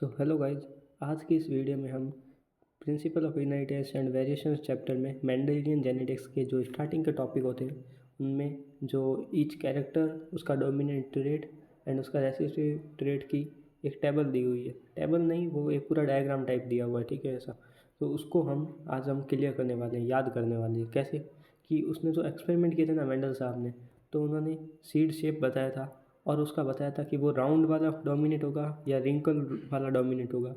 So hello guys, आज की इस वीडियो में हम principle of inheritance and variations chapter में मेंडेलियन जेनेटिक्स के जो स्टार्टिंग के टॉपिक होते हैं उनमें जो ईच कैरेक्टर, उसका डोमिनेंट ट्रेट एंड उसका रेसेसिव ट्रेट की एक टेबल दी हुई है। टेबल नहीं, वो एक पूरा डायग्राम टाइप दिया हुआ है, ठीक है ऐसा। तो उसको हम क्लियर करने वाले हैं, याद करने वाले हैं। कैसे कि उसने जो एक्सपेरिमेंट किए थे ना मेंडल साहब ने, तो उन्होंने सीड शेप बताया था और उसका बताया था कि वो राउंड वाला डोमिनेट होगा या रिंकल वाला डोमिनेट होगा।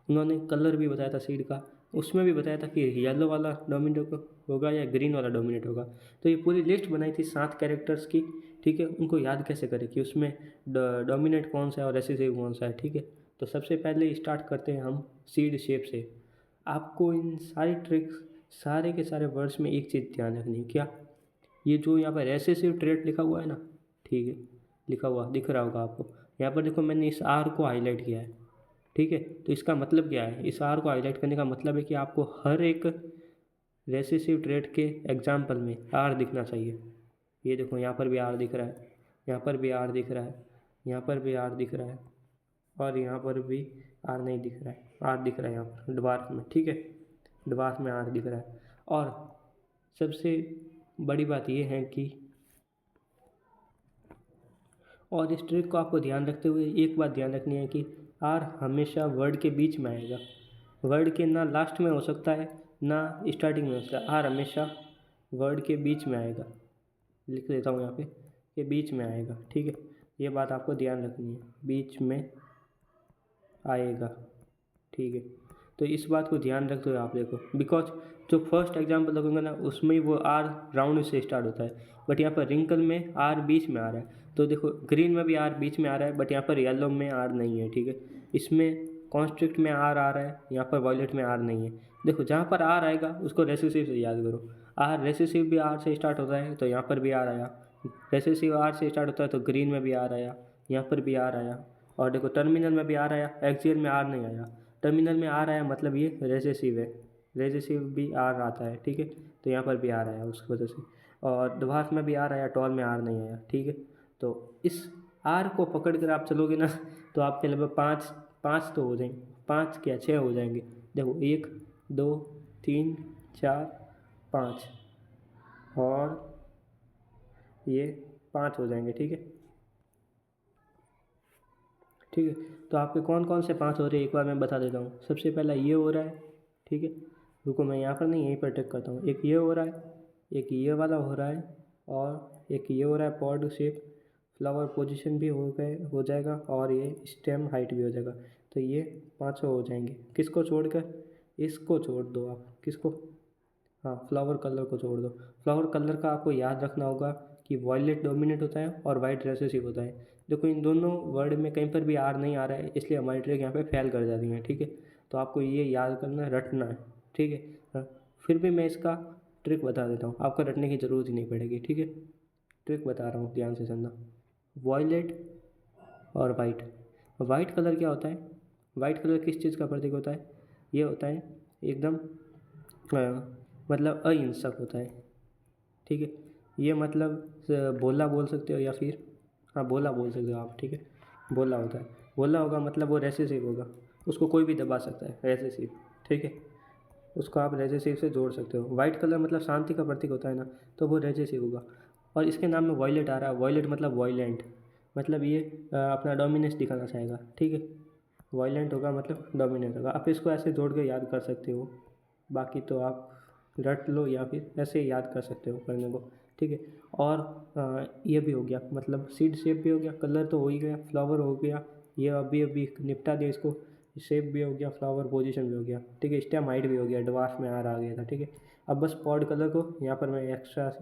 उन्होंने कलर भी बताया था सीड का, उसमें भी बताया था कि येलो वाला डोमिनेट होगा या ग्रीन वाला डोमिनेट होगा। तो ये पूरी लिस्ट बनाई थी 7 कैरेक्टर्स की, ठीक है। उनको याद कैसे करें कि उसमें डोमिनेट कौन सा है और रेसेसिव कौन सा है, ठीक है। तो सबसे पहले स्टार्ट करते हैं हम सीड शेप से। आपको इन सारी ट्रिक्स, सारे के सारे वर्ड्स में एक चीज़ ध्यान रखनी है। क्या? ये जो यहाँ पर रेसेसिव ट्रेट लिखा हुआ है ना, ठीक है, लिखा हुआ दिख रहा होगा आपको। यहाँ पर देखो, मैंने इस आर को हाईलाइट किया है, ठीक है। तो इसका मतलब क्या है? इस आर को हाईलाइट करने का मतलब है कि आपको हर एक रेसेसिव ट्रेट के एग्जाम्पल में आर दिखना चाहिए। ये देखो, यहाँ पर भी आर दिख रहा है, यहाँ पर भी आर दिख रहा है, यहाँ पर भी आर दिख रहा है, और यहाँ पर भी आर नहीं दिख रहा है। आर दिख रहा है यहाँ पर ड्वार्फ में, ठीक है, ड्वार्फ में आर दिख रहा है। और सबसे बड़ी बात ये है कि, और इस ट्रिक को आपको ध्यान रखते हुए एक बात ध्यान रखनी है कि आर हमेशा वर्ड के बीच में आएगा। वर्ड के ना लास्ट में हो सकता है ना स्टार्टिंग में हो सकता है। आर हमेशा वर्ड के बीच में आएगा। लिख देता हूँ यहाँ पे, ये बीच में आएगा, ठीक है। ये बात आपको ध्यान रखनी है, बीच में आएगा, ठीक है। तो इस बात को ध्यान रखते हुए आप देखो, बिकॉज जो फर्स्ट एग्जाम्पल लगूंगा ना, उसमें वो आर राउंड से स्टार्ट होता है, बट यहाँ पर रिंकल में आर बीच में आ रहा है। तो देखो, ग्रीन में भी आर बीच में आ रहा है, बट यहाँ पर येलो में आर नहीं है, ठीक है। इसमें कॉन्स्ट्रिक्ट में आर आ रहा है, यहाँ पर वॉयलेट में आर नहीं है। देखो, जहाँ पर आर आएगा उसको रेसेसिव से याद करो। आर रेसेसिव भी आर से स्टार्ट होता है, तो यहाँ पर भी आर आया। रेसेसिव आर से स्टार्ट होता है, तो ग्रीन में भी आर आया, यहाँ पर भी आर आया। और देखो, टर्मिनल में भी आर आया, एक्सियल में आर नहीं आया। टर्मिनल में आर आया मतलब ये रेसेसिव है, रेसेसिव भी आर आता है, ठीक है। तो यहाँ पर भी आर आया उसकी वजह से। और ड्वार्फ में भी आर आया, टॉल में आर नहीं आया, ठीक है। तो इस आर को पकड़ कर आप चलोगे ना, तो आपके लगभग पाँच पाँच तो हो जाएंगे, 5 क्या 6 हो जाएंगे। देखो, 1 2 3 4 5, और ये 5 हो जाएंगे, ठीक है। ठीक है, तो आपके कौन कौन से 5 हो रहे हैं एक बार मैं बता देता हूँ। सबसे पहला ये हो रहा है, ठीक है। रुको, मैं यहाँ पर नहीं, यहीं पर टिक करता हूँ। एक ये हो रहा है, एक ये वाला हो रहा है, और एक ये हो रहा है पॉड शेप। फ्लावर पोजीशन भी हो जाएगा, और ये स्टेम हाइट भी हो जाएगा। तो ये 5 हो जाएंगे। किसको छोड़कर? इसको छोड़ दो आप। किसको? हाँ, फ्लावर कलर को छोड़ दो। फ्लावर कलर का आपको याद रखना होगा कि वॉयलेट डोमिनेट होता है और वाइट रेसेसिव होता है। देखो, इन दोनों वर्ड में कहीं पर भी आर नहीं आ रहा है, इसलिए हमारी ट्रिक यहाँ पे फेल कर जाती है, ठीक है। तो आपको ये याद करना, रटना है, ठीक है। हाँ, फिर भी मैं इसका ट्रिक बता देता हूँ, आपको रटने की ज़रूरत ही नहीं पड़ेगी, ठीक है। ट्रिक बता रहा हूँ, ध्यान से सुनना। वॉयलेट और वाइट। वाइट कलर क्या होता है? वाइट कलर किस चीज़ का प्रतीक होता है? ये होता है एकदम मतलब अहिंसक होता है, ठीक है। ये मतलब भोला बोल सकते हो, या फिर हाँ, भोला बोल सकते हो आप, ठीक है। भोला होता है, भोला होगा मतलब वो रेसेसिव होगा, उसको कोई भी दबा सकता है, रेसेसिव, ठीक है। उसको आप रेसेसिव से जोड़ सकते हो। वाइट कलर मतलब शांति का प्रतीक होता है ना, तो वो रेसेसिव होगा। और इसके नाम में वॉयलेट आ रहा है, वॉयलेट मतलब वॉयलेंट, मतलब ये अपना डोमिनेंस दिखाना चाहेगा, ठीक है। वॉयलेंट होगा मतलब डोमिनेंट होगा। आप इसको ऐसे जोड़ के याद कर सकते हो, बाकी तो आप रट लो या फिर ऐसे याद कर सकते हो करने को, ठीक है। और ये भी हो गया, मतलब सीड शेप भी हो गया, कलर तो हो ही गया, फ्लावर हो गया, ये अभी अभी निपटा दिया इसको। शेप भी हो गया, फ्लावर पोजीशन भी हो गया, ठीक है। स्टेम हाइट भी हो गया, ड्वार्फ में आ गया था, ठीक है। अब बस पॉड कलर को यहाँ पर मैं एक्स्ट्रा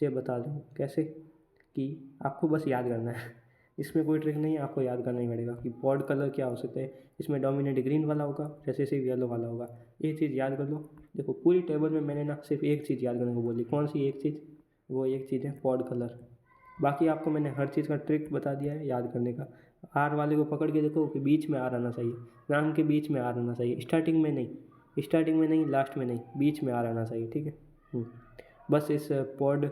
से बता दूँ कैसे, कि आपको बस याद करना है। इसमें कोई ट्रिक नहीं है, आपको याद करना ही पड़ेगा कि पॉड कलर क्या हो सकता है। इसमें डोमिनेट ग्रीन वाला होगा, रेसेसिव येलो वाला होगा। ये चीज़ याद कर लो। देखो, पूरी टेबल में मैंने ना सिर्फ एक चीज़ याद करने को बोली। कौन सी एक चीज़? वो एक चीज़ है पॉड कलर। बाकी आपको मैंने हर चीज़ का ट्रिक बता दिया है याद करने का। आर वाले को पकड़ के देखो कि बीच में आर आना चाहिए, नाम के बीच में आर आना चाहिए, स्टार्टिंग में नहीं, स्टार्टिंग में नहीं, लास्ट में नहीं, बीच में आर आना चाहिए, ठीक है। बस इस पॉड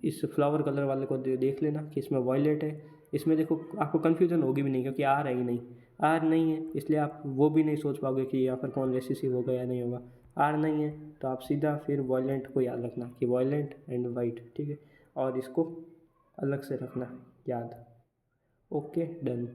इस फ्लावर कलर वाले को देख लेना कि इसमें वॉयलेट है, इसमें देखो आपको कन्फ्यूज़न होगी भी नहीं, क्योंकि आर है ही नहीं, आर नहीं है इसलिए आप वो भी नहीं सोच पाओगे कि यहाँ पर कौन रेसिसिव होगा या नहीं होगा। आर नहीं है तो आप सीधा फिर वॉयलेंट को याद रखना कि वॉयलेंट एंड वाइट, ठीक है, और इसको अलग से रखना याद। Okay, done.